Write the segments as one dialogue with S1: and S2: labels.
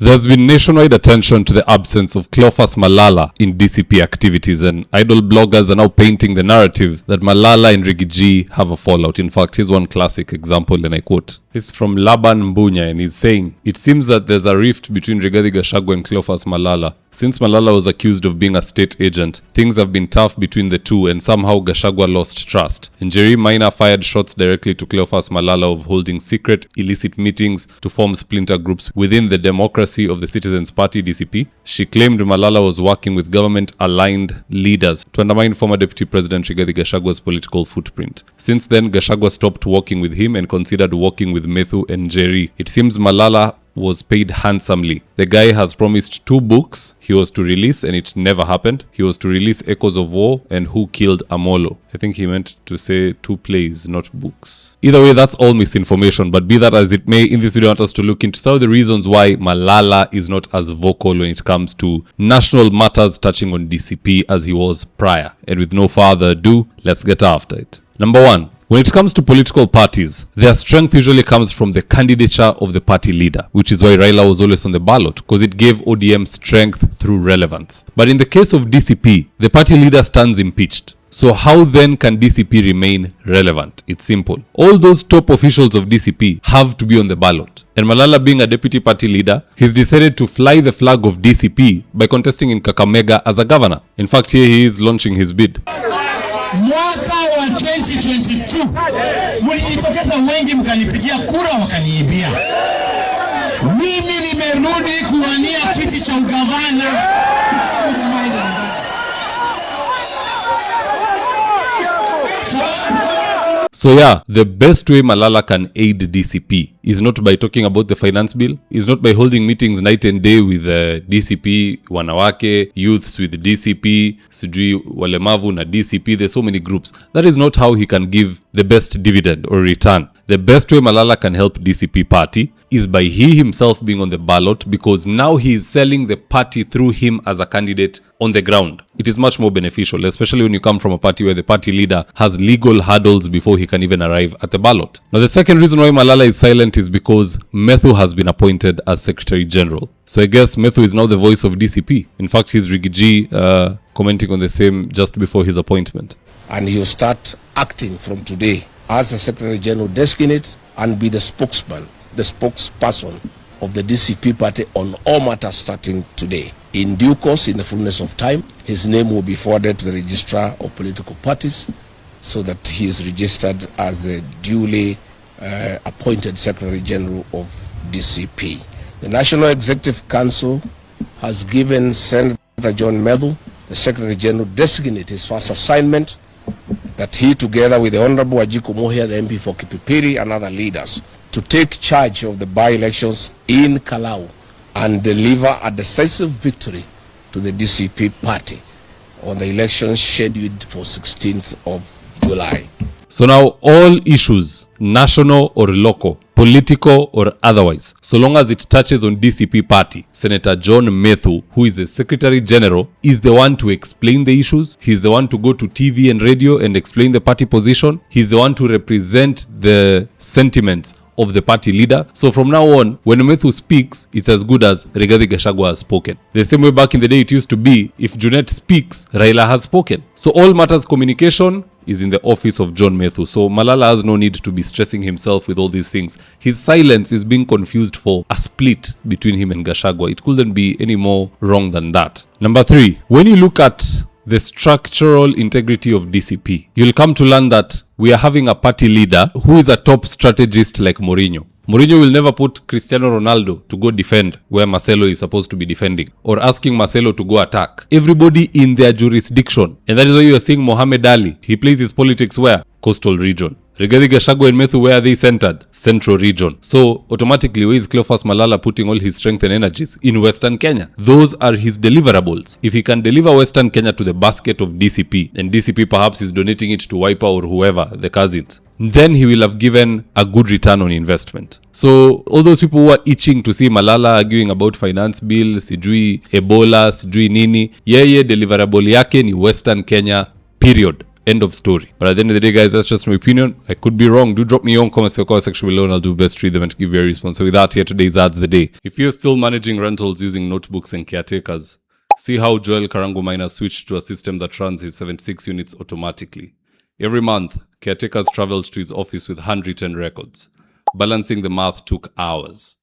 S1: There's been nationwide attention to the absence of Cleophas Malala in DCP activities, and idol bloggers are now painting the narrative that Malala and Riggy have a fallout. In fact, here's one classic example, and I quote. It's from Laban Mbunya, and he's saying, "It seems that there's a rift between Rigathi Gachagua and Cleophas Malala. Since Malala was accused of being a state agent, things have been tough between the two, and somehow Gachagua lost trust. And Njeri Maina fired shots directly to Cleophas Malala of holding secret, illicit meetings to form splinter groups within the Democracy of the Citizens Party, DCP. She claimed Malala was working with government-aligned leaders to undermine former Deputy President Rigathi Gachagua's political footprint. Since then, Gachagua stopped working with him and considered working with Methu and Njeri. It seems Malala was paid handsomely. The guy has promised 2 books he was to release, and it never happened. He was to release Echoes of War and Who Killed Amolo. I think he meant to say 2 plays, not books. Either way, that's all misinformation, but be that as it may, in this video I want us to look into some of the reasons why Malala is not as vocal when it comes to national matters touching on DCP as he was prior. And with no further ado, let's get after it. Number 1. When it comes to political parties, their strength usually comes from the candidature of the party leader, which is why Raila was always on the ballot, because it gave ODM strength through relevance. But in the case of DCP, the party leader stands impeached. So how then can DCP remain relevant? It's simple. All those top officials of DCP have to be on the ballot. And Malala, being a deputy party leader, he's decided to fly the flag of DCP by contesting in Kakamega as a governor. In fact, here he is launching his bid.
S2: Mwaka wa 2022 mlijitokeza wengi mkanipigia kura wakaniibia. Mimi nimerudi kuwania kiti cha ugavana.
S1: So yeah, the best way Malala can aid DCP is not by talking about the finance bill, is not by holding meetings night and day with DCP, wanawake, youths with DCP, sijui walemavu na DCP, there's so many groups. That is not how he can give the best dividend or return. The best way Malala can help DCP party is by he himself being on the ballot, because now he is selling the party through him as a candidate on the ground. It is much more beneficial, especially when you come from a party where the party leader has legal hurdles before he can even arrive at the ballot. Now, the second reason why Malala is silent is because Methu has been appointed as Secretary General. So I guess Methu is now the voice of DCP. In fact, he's Riggy commenting on the same just before his appointment.
S3: And he'll start acting from today as the Secretary General designate and be the spokesman, the spokesperson of the DCP party on all matters starting today. In due course, in the fullness of time, his name will be forwarded to the registrar of political parties so that he is registered as a duly appointed Secretary General of DCP. The National Executive Council has given Senator John Methu, the Secretary General designate, his first assignment, that he, together with the Honorable Ajiko Mohia, the MP for Kipipiri, and other leaders, to take charge of the by-elections in Kalau and deliver a decisive victory to the DCP party on the elections scheduled for 16th of July.
S1: So now all issues, national or local, political or otherwise, so long as it touches on DCP party, Senator John Methu, who is the Secretary General, is the one to explain the issues. He's the one to go to TV and radio and explain the party position. He's the one to represent the sentiments of the party leader. So from now on, when Methu speaks, it's as good as Rigathi Gachagua has spoken. The same way back in the day it used to be, if Junet speaks, Raila has spoken. So all matters communication is in the office of John Methu. So Malala has no need to be stressing himself with all these things. His silence is being confused for a split between him and Gachagua. It couldn't be any more wrong than that. Number 3, when you look at the structural integrity of DCP, you'll come to learn that we are having a party leader who is a top strategist like Mourinho. Mourinho will never put Cristiano Ronaldo to go defend where Marcelo is supposed to be defending, or asking Marcelo to go attack. Everybody in their jurisdiction. And that is why you are seeing Mohamed Ali. He plays his politics where? Coastal region. Rigathi Gachagua and Methu, where are they centered? Central region. So automatically, where is Cleophas Malala putting all his strength and energies? In Western Kenya. Those are his deliverables. If he can deliver Western Kenya to the basket of DCP, and DCP perhaps is donating it to Wiper or whoever, the cousins, then he will have given a good return on investment. So all those people who are itching to see Malala arguing about finance bill, sijui Ebola, sijui nini, yeye deliverable yake ni Western Kenya, period. End of story. But at the end of the day, guys, that's just my opinion. I could be wrong. Do drop me your own comments in the comment section below and I'll do best to read them and give you a response. So with that, here today's ads the day. If you're still managing rentals using notebooks and caretakers, see how Joel Karango Miner switched to a system that runs his 76 units automatically. Every month, caretakers traveled to his office with handwritten records. Balancing the math took hours.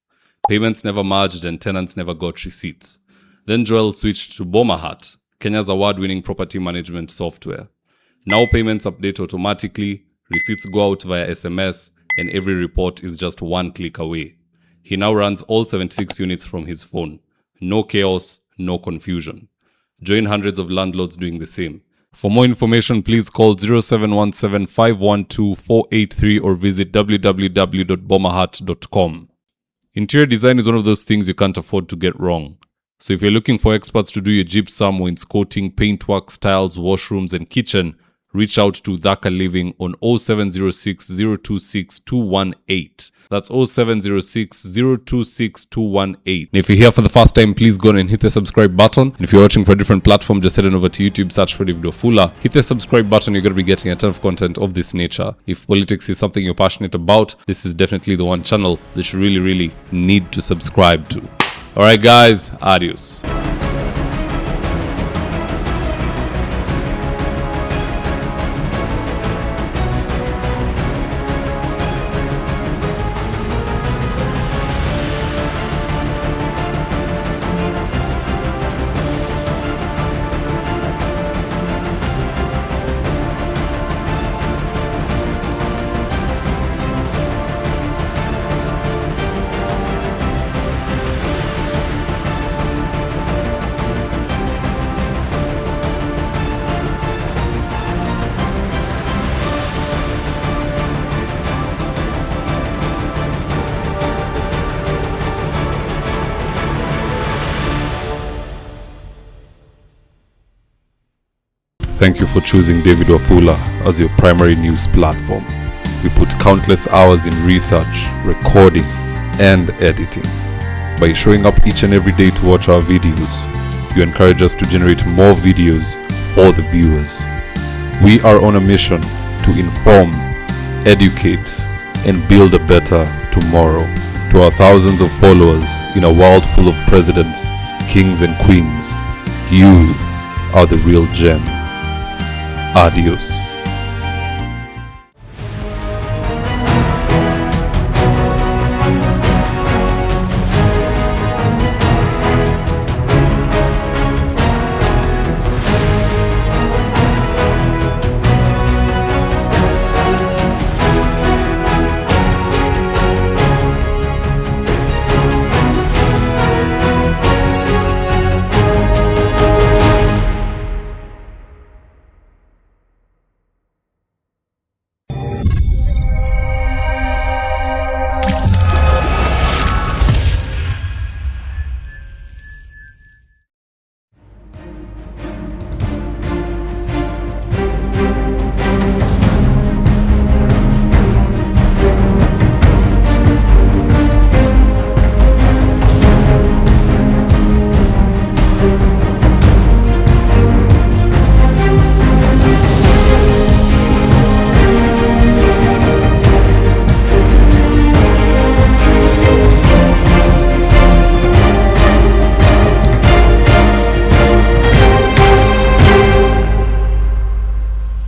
S1: Payments never merged and tenants never got receipts. Then Joel switched to Bomahat, Kenya's award-winning property management software. Now payments update automatically, receipts go out via SMS, and every report is just one click away. He now runs all 76 units from his phone. No chaos, no confusion. Join hundreds of landlords doing the same. For more information, please call 0717-512-483 or visit www.bomahat.com. Interior design is one of those things you can't afford to get wrong. So if you're looking for experts to do your gypsum, wainscoting, paintwork, tiles, washrooms, and kitchen, reach out to Dhaka Living on 0706 026 218. That's 0706 026 218. And if you're here for the first time, please go on and hit the subscribe button. And if you're watching for a different platform, just head on over to YouTube, search for David Wafula. Hit the subscribe button, you're going to be getting a ton of content of this nature. If politics is something you're passionate about, this is definitely the one channel that you really need to subscribe to. Alright guys, adios. Thank you for choosing David Wafula as your primary news platform. We put countless hours in research, recording, and editing. By showing up each and every day to watch our videos, you encourage us to generate more videos for the viewers. We are on a mission to inform, educate, and build a better tomorrow. To our thousands of followers in a world full of presidents, kings, and queens, you are the real gem. Adios.